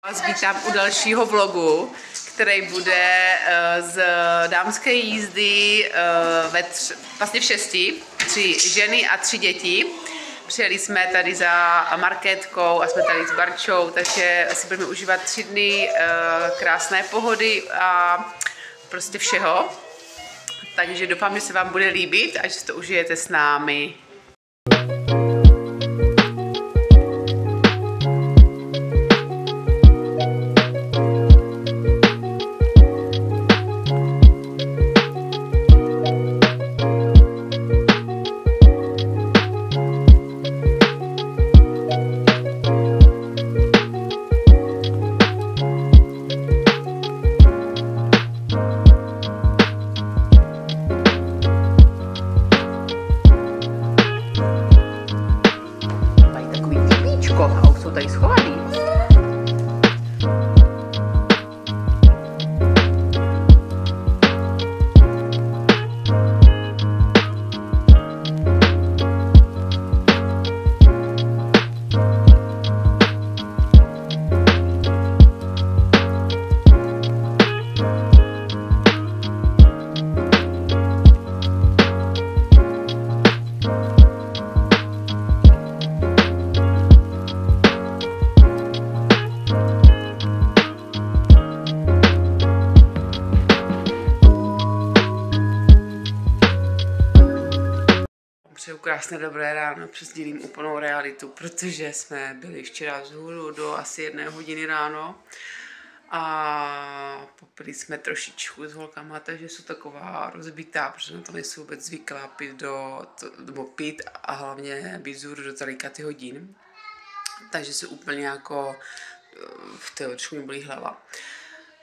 Vás vítám u dalšího vlogu, který bude z dámské jízdy vlastně v 6, 3 ženy a 3 děti. Přijeli jsme tady za Markétkou a jsme tady s Barčou, takže si budeme užívat 3 dny krásné pohody a prostě všeho. Takže doufám, že se vám bude líbit a že si to užijete s námi. A už jsou tady schovaný. Přeju krásné dobré ráno, přesdílím úplnou realitu, protože jsme byli včera vzhůru do asi 1 hodiny ráno a popili jsme trošičku s holkama, takže jsou taková rozbitá, protože na to nejsou vůbec zvyklá pít a hlavně být vzhůru do tolika hodin. Takže se úplně jako v trošku mi bolí hlava.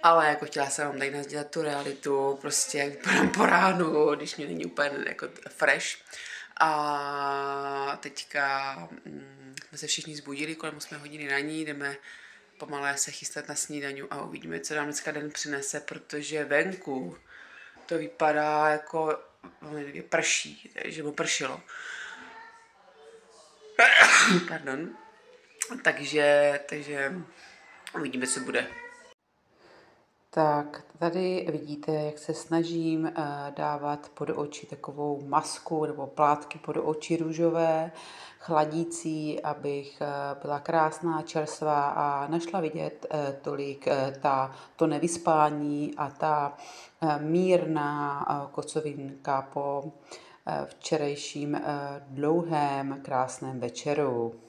Ale jako chtěla jsem vám tady nasdělat tu realitu, prostě jak vypadám po ránu, když mě není úplně jako fresh. A teďka jsme se všichni zbudili kolem 8 hodiny raní, jdeme pomalé se chystat na snídaňu a uvidíme, co nám dneska den přinese, protože venku to vypadá jako prší, že mu pršilo. Pardon. Takže uvidíme, co bude. Tak, tady vidíte, jak se snažím dávat pod oči takovou masku nebo plátky pod oči růžové, chladící, abych byla krásná, čerstvá a nešla vidět tolik to nevyspání a ta mírná kocovinka po včerejším dlouhém krásném večeru.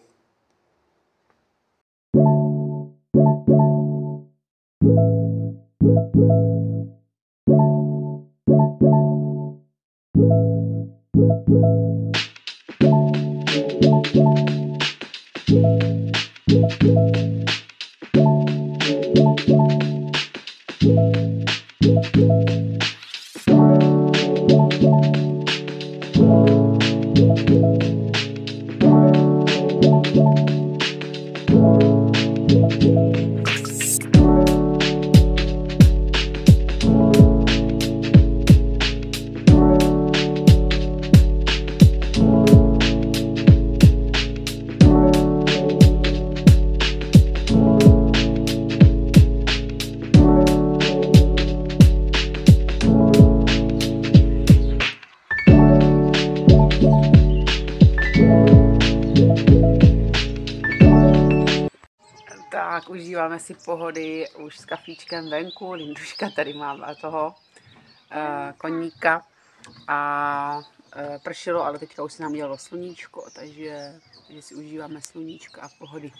Tak, užíváme si pohody už s kafíčkem venku. Linduška tady má toho koníka a pršelo, ale teďka už se nám dělalo sluníčko, takže si užíváme sluníčko a pohody.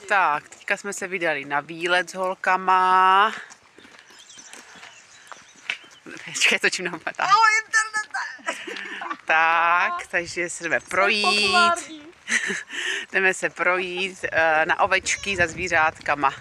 Tak, teďka jsme se vydali na výlet s holkama. Počkej, točím na mata. Tak, takže se jdeme projít. Jdeme se projít na ovečky za zvířátkama.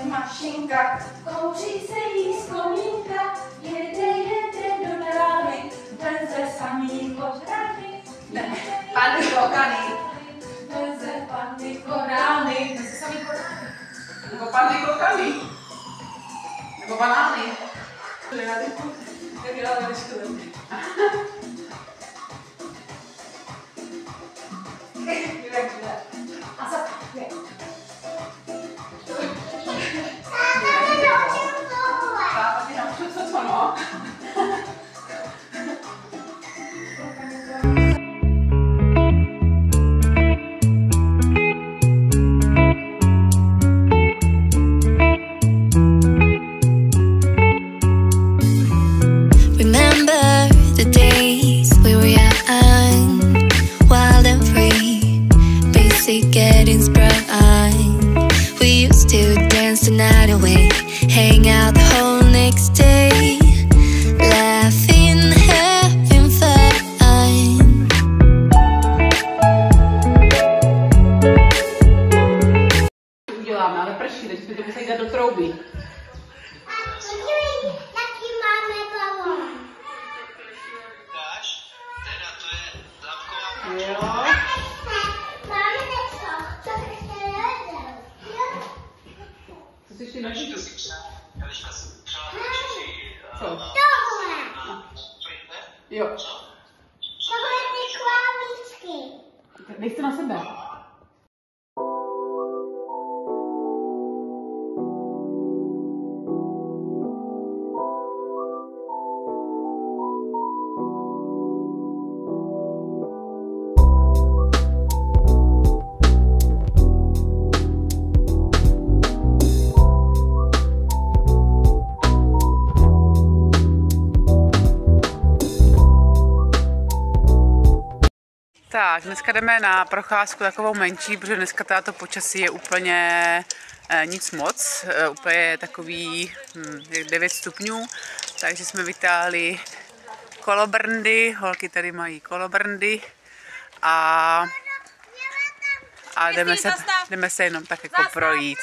Mašinka, kouří se jí z komínka, jede do dráhy, veze samý kořány. Panny kokany. Veze panny korány. Veze samý korány. Nebo panny kokany. Nebo banány. Jak dělala ve škole. A za Táta ti naučil co no? Remember the days we were young, wild and free, basic getting sprung. We used to dance the night away, hang out the whole next day, laughing, having fun. Uděláme, ale prší, teď jsme to museli dát do trouby. Jaký máme balón? Dáš? Teda to je dávková Jo. Máme něco, co ještě jedem. Co jsi ještě nažil? Eliška si přála večeři. Co? Tohle. Jo. Tohle ty klávíčky. Nech to na sebe. Tak, dneska jdeme na procházku takovou menší, protože dneska to počasí je úplně nic moc, úplně takový 9 stupňů, takže jsme vytáhli kolobrndy, holky tady mají kolobrndy a jdeme se jenom tak jako projít.